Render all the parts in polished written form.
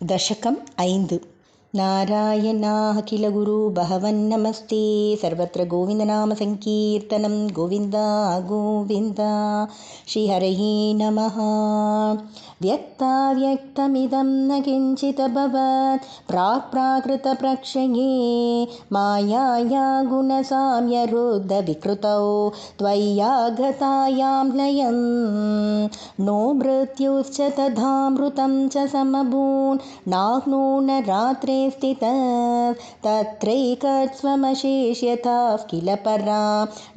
दशकम् 5 नारायणाः किल गुरु बहवन्नमस्ते सर्वत्र गोविन्दनामसङ्कीर्तनं गोविन्दा गोविन्दा श्रीहरये नमः। व्यक्ताव्यक्तमिदं न किञ्चिदभवत् प्राक्प्राकृतप्रक्षये मायाया गुणसाम्यरुद्धविकृतौ त्वय्यागतायां लयं नो मृत्युश्च तथामृतं च समभून् नाह्नो न रात्रे स्थितः तत्रैकस्वमशेष्यताः किल परा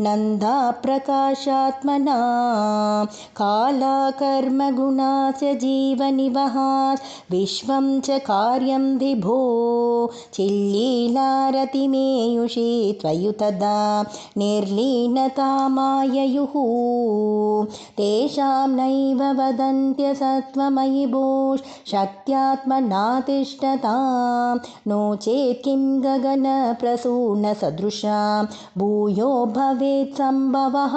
नन्दा प्रकाशात्मना कालाकर्मगुणास्य जीवनिवहात् विश्वं च कार्यं विभो चिल्लीलारतिमेयुषे त्वयुतदा निर्लीनता माययुः तेषां नैव वदन्त्यसत्त्वमयि भोः शक्त्यात्मना तिष्ठतां नो चेत् किं गगनप्रसूनसदृशां भूयो भवेत् सम्भवः।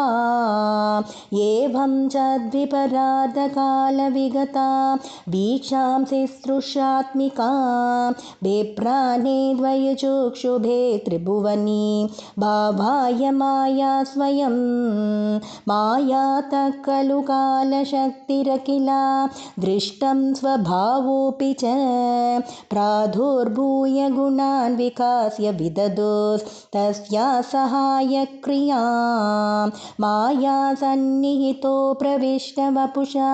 एवं च द्विपराधकालविगता वीक्षांसि सृष्टात्मिकां बिभ्राणे द्वयचक्षुभे त्रिभुवनी भावाय माया स्वयं मायातः खलु कालशक्तिरखिला दृष्टं स्वभावोऽपि च प्रादुर्भूय गुणान् विकास्य विददोस्तस्या सहायक्रियां माया सन्निहितो प्रविष्टवपुषा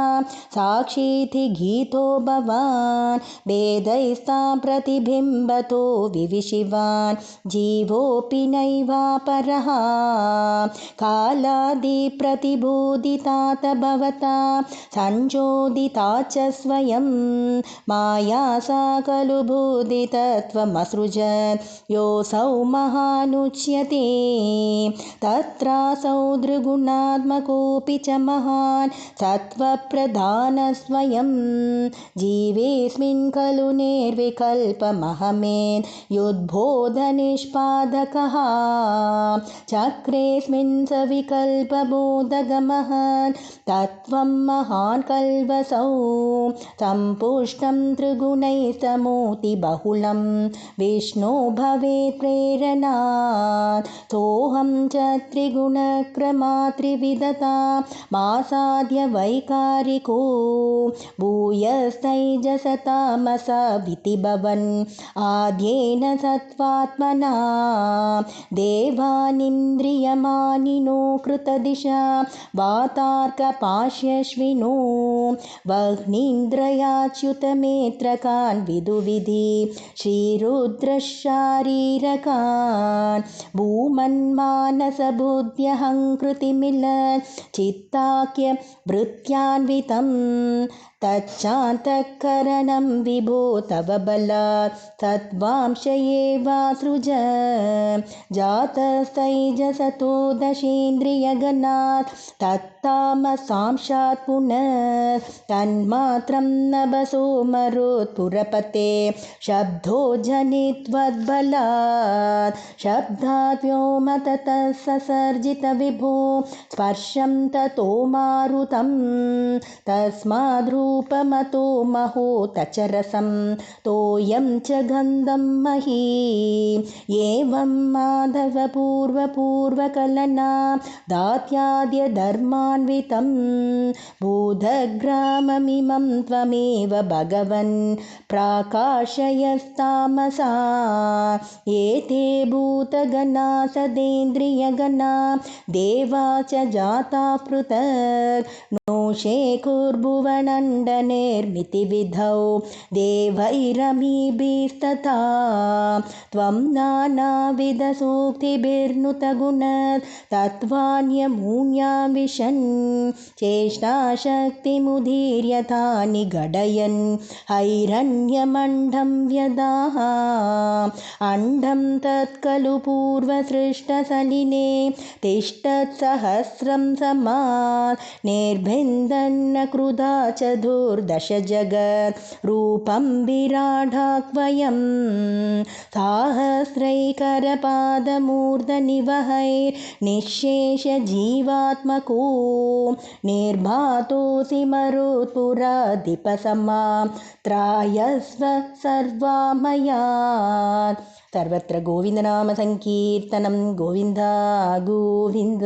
साक्षीति गीतो भवान् वेदैस्तां प्रतिबिम्बतो विविशिवान् जीवोऽपि नैवापरः कालादिप्रतिबोधितात भवता संचोदिता च स्वयं माया सा खलु बोधितत्वमसृजत् योऽसौ महानुच्यते तत्रासौ दृगुणात्मकोऽपि च महान् सत्त्वप्रधानस्वयं जीवेऽस्मिन् खलु निर्विकल्पमहमेन् युद्बोधनिष्पादकः चक्रेऽस्मिन् सविकल्पबोधगमहन् तत्त्वं महान् कल्वसौ सम्पुष्टं त्रिगुणैस्तमोति बहुलं विष्णो भवेत् प्रेरणात् सोऽहं च त्रिगुणक्रमात्रिविधता मासाद्य वैकारिको भूयस्तैजसतामसा विति भवन् आद्येन सत्त्वात्मना देवानिन्द्रियमानिनो कृतदिशा वातार्कपाश्यश्विनो वह्नीन्द्रयाच्युतमेत्रकान् विदुविधि श्रीरुद्रशारीरकान् भूमन्मानसबुद्ध्यहङ्कृतिमिलत् चित्ताख्य वृत्त्यान्वितं तच्चान्तःकरणं विभो तव बलात् सत्त्वांश एवासृज जातस्तैजसतो दशेन्द्रियगणात् तत्तामसांशात् पुनः तन्मात्रं नभसो मरुत्पुरपते शब्दो जनित्वद्बलात् शब्दात् व्योम ततः ससर्जितविभो स्पर्शं ततो मारुतं तस्माद्रूपमतो महोतचरसं तोयं च गन्धं मही एवं माधवपूर्वपूर्वकलना दात्याद्यधर्मान्वितं बोधग्राममिमं त्वमेव भगवन् प्राकाशयस्तामसा एते भूतगणा सदेन्द्रियगणा देवा च जाता पृथक् नोषे कुर्भुवनण्डनेर्मितिविधौ देवैरमीभिस्तथा त्वं नानाविधसूक्तिभिर्नुतगुणत् तत्त्वान्यमून्यां विशन् चेष्टाशक्तिमुदीर्यथा निगडयन् हैरण्यमण्डं व्यदाः अण्डं तत्खलु पूर्वसृष्टसलिले तिष्ठत्सहस्रं समात् निर्भिन्नमण्डलमण्डनं कृदा चतुर्दश जगत् रूपं विराडाह्वयं साहस्रैकरपादमूर्धनिवहैर्निःशेषजीवात्मको निर्भातोऽसि मरुत्पुराधिपसमां त्रायस्व सर्वामयात्। सर्वत्र गोविन्दनामसङ्कीर्तनं गोविन्द गोविन्द।